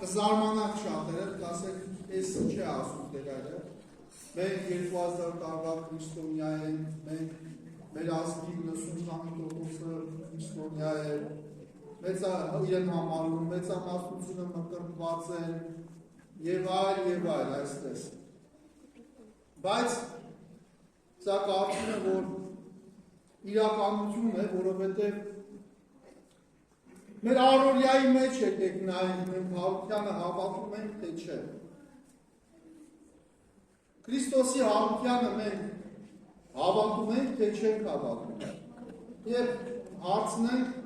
Կզարմանակ շատերը, կասեք, ես ինչ է ասում դերերը, մենք 2000 տարվա քրիստոնյա են, մենք մեր ազգի 90%-ը քրիստոնյա է, իրեն համարում, մեծամասնությունը մկրտված են, եւ այլ, այսպես։ Բայց սա կարծում եմ, որ իրականություն է, որովհետև մեր առօրյայի մեջ եկեք նայենք, մենք հարությանը հավատում ենք, թե չէ։ Քրիստոսի հարությանը մենք հավատում ենք, թե չենք հավատում։ Եվ հարցնենք,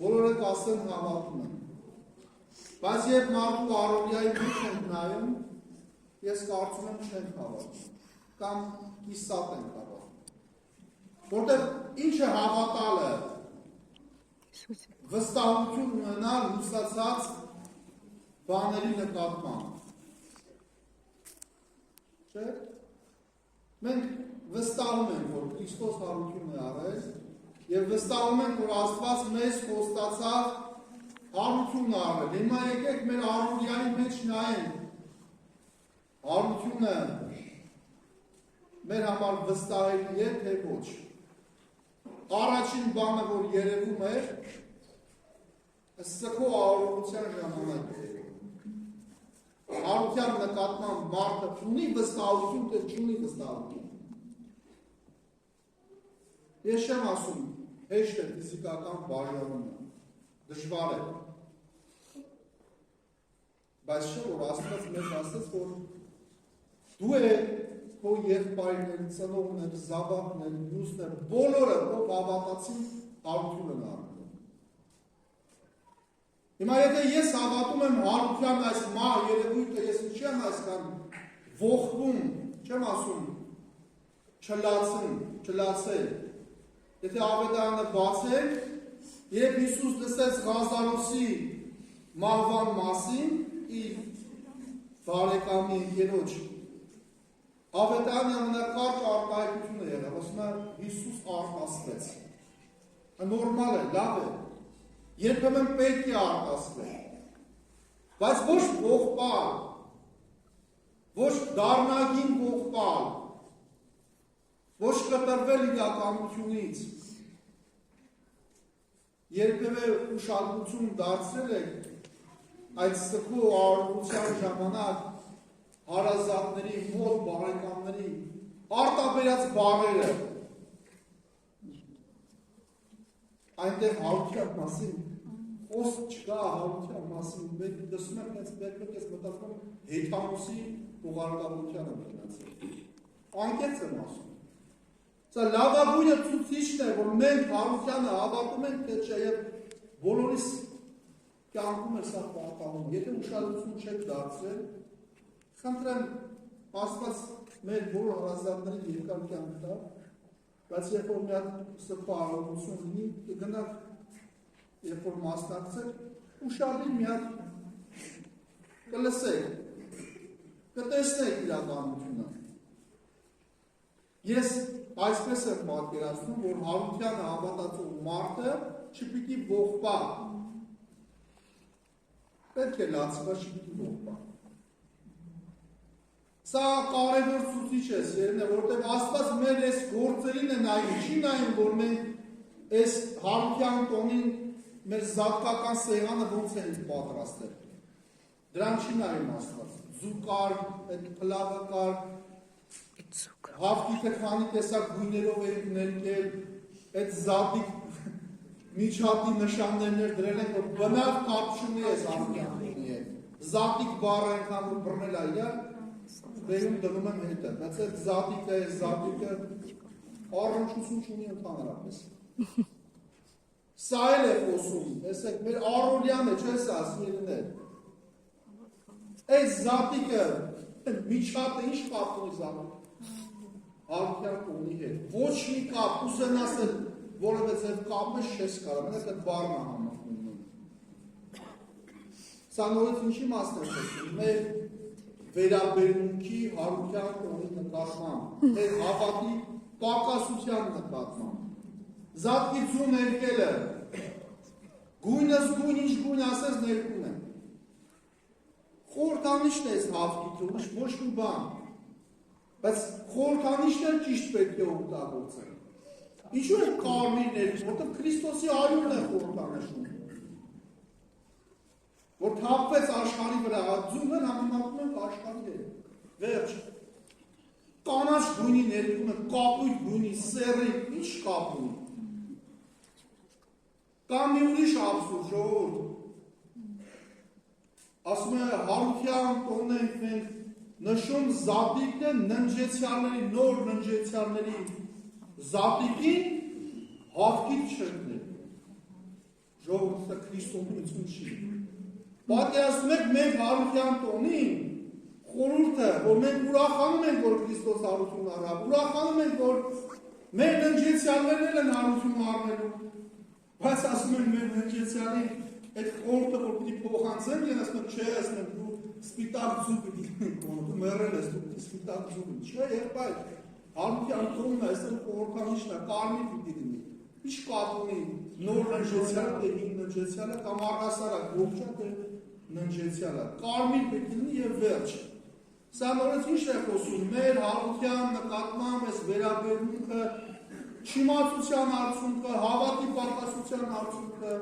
բոլորը կասեն հավատում ենք։ Բայց երբ մարդու առօրյայի մեջ ենք նայում, ես կարծում եմ չենք հավատում, կամ կիսատ ենք հավատում։ Որտեղ ինչ է հավատալը, վստահություն ունենալ հուսացած բաների նկատմամբ։ Չէ՞։ Մենք վստահում ենք, որ Քրիստոս հարություն է արել, եւ վստահում ենք, որ Աստված մեզ խոստացավ հարություն արել։ Հիմա եկեք մեր առօրյայի մեջ նայենք։ Հարությունը մեր համար վստահելի է, թե ոչ։ Առաջին բանը, որ երևում է, սքո առողջության ժամանակ է։ Հարության նկատմամբ մարդը ունի վստահություն, թե չունի վստահություն։ Ես չեմ ասում, հեշտ է ֆիզիկական բաժանումը, դժվար է։ Բայց չէ, որ Աստված մեզ ասեց, որ դու է քո եղբայրները, ծնողները, զավակները, մյուսները, բոլորը ով հավատացին հարություն են առնում։ Հիմա եթե ես հավատում եմ հարության այս երևույթը, ես չեմ այսքան ողբում, չեմ ասում չլացել։ Եթե ավետարանը բացել, երբ Հիսուս լսեց Ղազարոսի մահվան մասին, իր բարեկամի ընկերոջ ավետարանի ամենակարճ արտահայտությունը եղավ, ասում է Հիսուս արտասվեց։ Նորմալ է, լավ է։ Երբեմն պետք է արտասվել։ Բայց ոչ ողբալ, ոչ դառնագին ողբալ, ոչ կտրվել իրականությունից։ Երբևէ ուշադրություն դարձրել եք այդ սքո առողջության ժամանակ հարազատների, մոտ բարեկամների արտաբերած բառերը այնտեղ հարության մասին խոսք չկա, հարության մասին մենք դասում ենք այս բերքով ես մտածում հեթանոսի ուղարկավորությանը մտնացել։ Անկեղծ եմ ասում։ Սա լավագույնը ցուցիչն է, որ մենք հարությանը հավատում ենք, թե չէ, եւ բոլորիս կյանքում է սա պատահում։ Եթե ուշադրություն չեք դարձրել, խնդրեմ, Աստված մեր բոլոր հարազատներին երկար կյանք տա, բայց երբ որ մի հատ սրբա առողջություն լինի, կգնաք, երբ որ մասնակցեք, ուշադրի մի հատ կլսեք, կտեսնեք իրականությունը։ Ես այսպես եմ պատկերացնում, որ հարությանը հավատացող մարդը չպիտի ողբա։ Պետք է լացվա, չպիտի ողբա։ Սա կարևոր ցուցիչ է, սիրելիներ, որովհետև Աստված մեր այս գործերին է նայում, չի նայում, որ մենք այս հարության տոնին մեր զատկական սեղանը ոնց են պատրաստել։ Դրան չի նայում Աստված։ Ձու կար, այդ փլավը կար, հավքիթը քանի տեսակ գույներով ենք ներկել, այդ զատիկ միջատի նշաններներ դրել ենք, որ բնավ կապ չունի այս հարության տոնի հետ։ Զատիկ բառը այնքան որ բռնել է իրար, վերում դնում եմ հետը, բայց այդ զատիկը առնչություն չունի ընդհանրապես։ Սա էլ է խոսում, տեսեք, մեր առօրյան է, չէ՞ սա, սիրելիներ։ Այդ զատիկը, միջատը ինչ կապ ունի զատիկ։ Հարության տոնի հետ։ Ոչ մի կապ, ուսեն ասել, որովհետև կապը չես կարող, մենակ այդ բառն է համախմբում։ Սա նորից ինչի մասն է խոսում, մեր վերաբերմունքի հարության տոնի նկատմամբ, մեր հավատի պակասության նկատմամբ։ Զատկի ձու ներկելը, գույնս գույն, ինչ գույն ասես ներկուն է։ խորհրդանիշն է հավքիքը, ոչ մի բան։ Բայց խորհրդանիշներ ճիշտ պետք է օգտագործել։ Ինչու է կարմիրներ, որտեղ Քրիստոսի արյունն է խորհրդանշում։ Որ թափվեց աշխարհի վրա, ձուկը համեմատում ենք աշխարհի հետ։ Վերջ։ Կանաչ գույնի ներկումը, կապույտ գույնի, սեռի, ինչ կապ ունի։ Կամ մի ուրիշ աբսուրդ, ժողովուրդ։ Ասում է Հարության տոնենք մենք նշում զատիկն է ննջեցյալների, նոր ննջեցյալների զատիկին հավքիթ չընկնել։ Ժողովուրդը քրիստոնեություն չի։ Պատկերացնում եք մենք Հարության տոնին խորհուրդը, որ մենք ուրախանում ենք, որ Քրիստոս հարություն առավ, ուրախանում ենք, որ մեր ննջեցյալներն են հարություն առնելու, բայց ասում են մեր ննջեցյալի այդ խորհուրդը, որ պիտի փոխանցեմ, ես ասում եմ, չէ, ասում եմ, դու սպիտակ ձու պիտի դու մեռել ես, դու սպիտակ ձու պիտի, չէ, եղբայր, Հարության տոնն է, այսօր խորհրդանիշն է, կարմիր պիտի դնի, ինչ կապ ունի, նոր ննջեցյալը, թե հին ննջեցյալը, կամ առհասարակ ողջա, թե ննջեցյալը, կարմիր պետք է լինի եւ վերջ։ Սա նորից ինչ է խոսում, մեր Հարության նկատմամբ այս վերաբերմունքը, չիմացության արդյունքը, հավատի պակասության արդյունքը,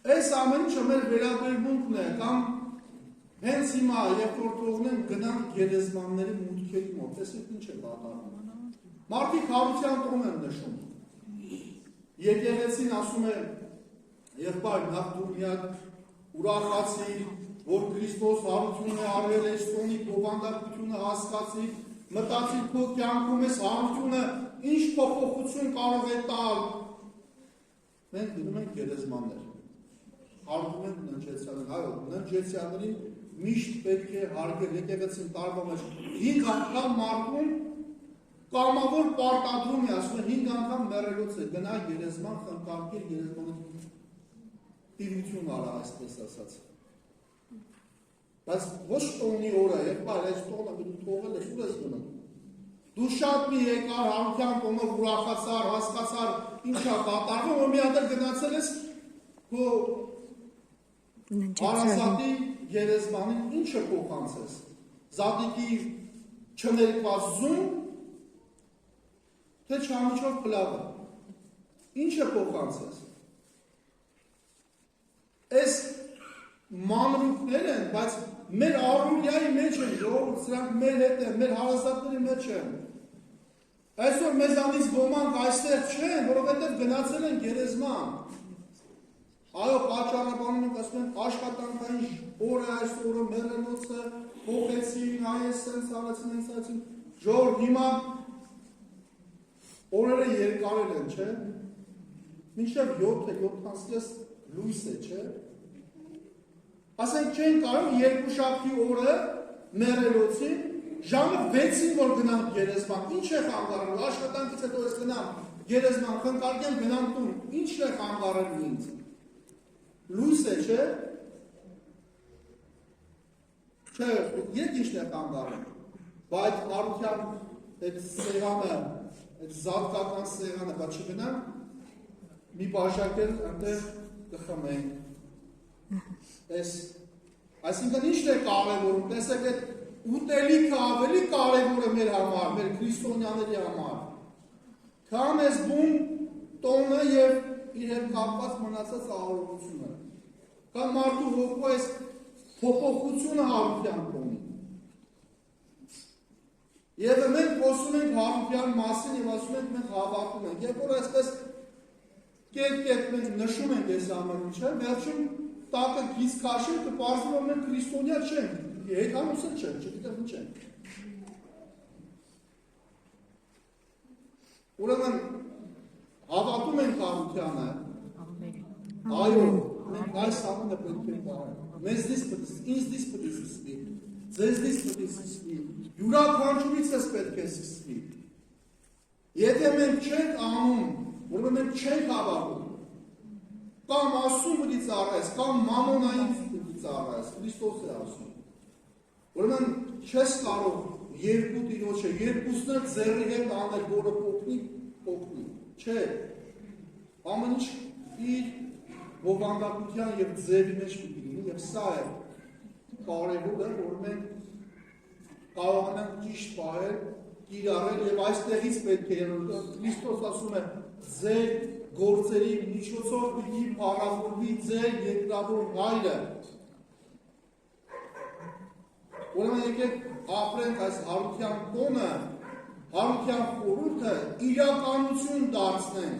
այս ամեն ինչը մեր վերաբերմունքն է, կամ հենց հիմա, երբ որ թողնենք գնանք գերեզմանների մուտքերի մոտ, տեսեք ինչ է կատարվում։ Մարդիկ Հարության տոն են նշում։ Եկեղեցին ասում է, եղբայր, նախ դու միակ ուրախացի, որ Քրիստոս հարություն է արվել այս տոնի բովանդակությունը հասկացի, մտածի քո կյանքում այս հարությունը ինչ փոփոխություն կարող է տալ։ Մենք գնում ենք գերեզմաններ։ Հարգում ենք ննջեցյալներին, այո, ննջեցյալներին միշտ պետք է հարգել, եկեղեցին տարվա մեջ 5 անգամ մարդուն կամավոր պարտադրում է, ասում է 5 անգամ մեռելուց է, գնա գերեզման, խնկարկիր գերեզմանը տիրություն արա, այսպես ասած։ Բայց ոչ տոնի օրը, եղբայր, այս տոնը դու թողել ես, ուր ես գնում։ Դու շատ մի եկար Հարության տոնով ուրախացար, հասկացար, ինչա կատարվում, որ մի հատ գնացել ես քո Արասատի գերեզմանին ինչը փոխանցես։ Զատիկի չներկված զում, թե չամիջով փլավը։ Ինչը փոխանցես։ Այս մանրուքներ են, բայց մեր առօրյայի մեջ են, ժողովուրդ, սրանք մեր հետ են, մեր հարազատների մեջ են։ Այսօր մեզանից ոմանք այստեղ չեն, որովհետև գնացել են գերեզման։ Այո, պատճառաբանում ենք, ասում ենք, աշխատանքային օրը, այս օրը մեռելոցը, փոխեցին, այս սենց արեցին, հենց արեցին, ժողովուրդ, հիմա օրերը երկարել են, չէ։ Մինչև 7-7 լույս է, չէ։ Ասենք չեն կարող երկուշաբթի օրը մեռելոցին ժամը 6-ին որ գնանք գերեզման, ինչ է խանգարելու, աշխատանքից հետո ես գնամ գերեզման, խնկարկեմ գնամ տուն, ինչ է խանգարելու ինձ։ Լույս է, չէ։ Չէ, ետ ինչն է խանգարել։ Բայց Հարության այդ սեղանը, այդ զատկական սեղանը, բայց չգնամ, մի բաժակել այնտեղ կխմենք։ Այսինքն ինչն է կարևորում, տեսեք այդ ուտելիքը ավելի կարևոր է մեր համար, մեր քրիստոնյաների համար, քան այս բուն տոնը եւ իր հետ կապված մնացած աղոթությունը, կամ մարդու հոգու այս փոփոխությունը Հարության տոնի։ Եվ մենք խոսում ենք Հարության մասին եւ ասում ենք մենք հավատում ենք, երբ որ այսպես կերպ մենք նշում ենք այս ամեն ինչը, վերջում տակը գիծ քաշել կպարզվի որ մենք քրիստոնյա չենք, հեթանոսը չենք, չգիտեմ ինչ ենք։ Ուրեմն հավատում ենք Հարությանը, այո, մենք այս ամենը պետք է կարենք, մեզ դիս պետք է սկսվի, ձեզ դիս պետք է սկսվի, յուրաքանչյուրիցս պետք է սկսվի։ Եթե մենք չենք անում, ուրեմն մենք չենք հավատում, կամ ասում պիտի ծառայես, կամ մամոնային պիտի ծառայես, Քրիստոս է ասում։ Ուրեմն չես կարող երկու տիրոջը, երկուսն էլ ձեռի հետ անել, որը փոխնի, չէ։ Ամեն ինչ իր բովանդակության եւ ձևի մեջ պիտի լինի Եվ սա է կարևորը, որ մենք կարողանանք ճիշտ պահել, կիրառել եւ այստեղից պետք է Քրիստոս ասում է ձեր գործերի միջոցով պիտի փառավորվի ձեր երկրավոր Հայրը։ Ուրեմն եկեք ապրենք այս հարության տոնը, հարության խորհուրդը իրականություն դարձնենք։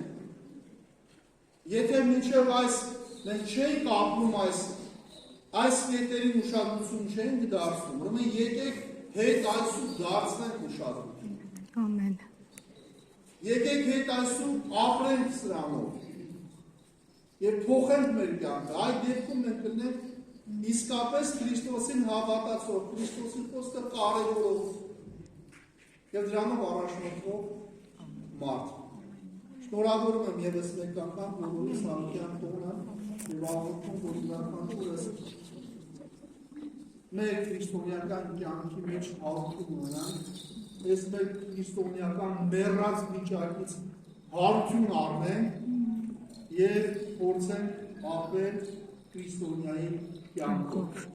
Եթե մինչև այս մենք չենք ապրում այս կետերին ուշադրություն չենք դարձնում, ուրեմն եկեք հետ այսու դարձնենք ուշադրություն։ Ամեն։ Եկեք հետ այսու ապրենք սրանով եւ փոխենք մեր կյանքը։ Այդ դեպքում մենք կլինենք իսկապես Քրիստոսին հավատացող, Քրիստոսի խոսքը կարևորող եւ դրանով առաջնորդող մարդ։ Շնորհավորում եմ եւս մեկ անգամ բոլորիս հարության տոնը եւ աղոթում, որ իրականորեն մեր քրիստոնեական կյանքի մեջ հաղթում ունենան, այս մեր քրիստոնեական մեռած վիճակից հարություն առնենք եւ փորձենք ապրել քրիստոնյայի կյանքով։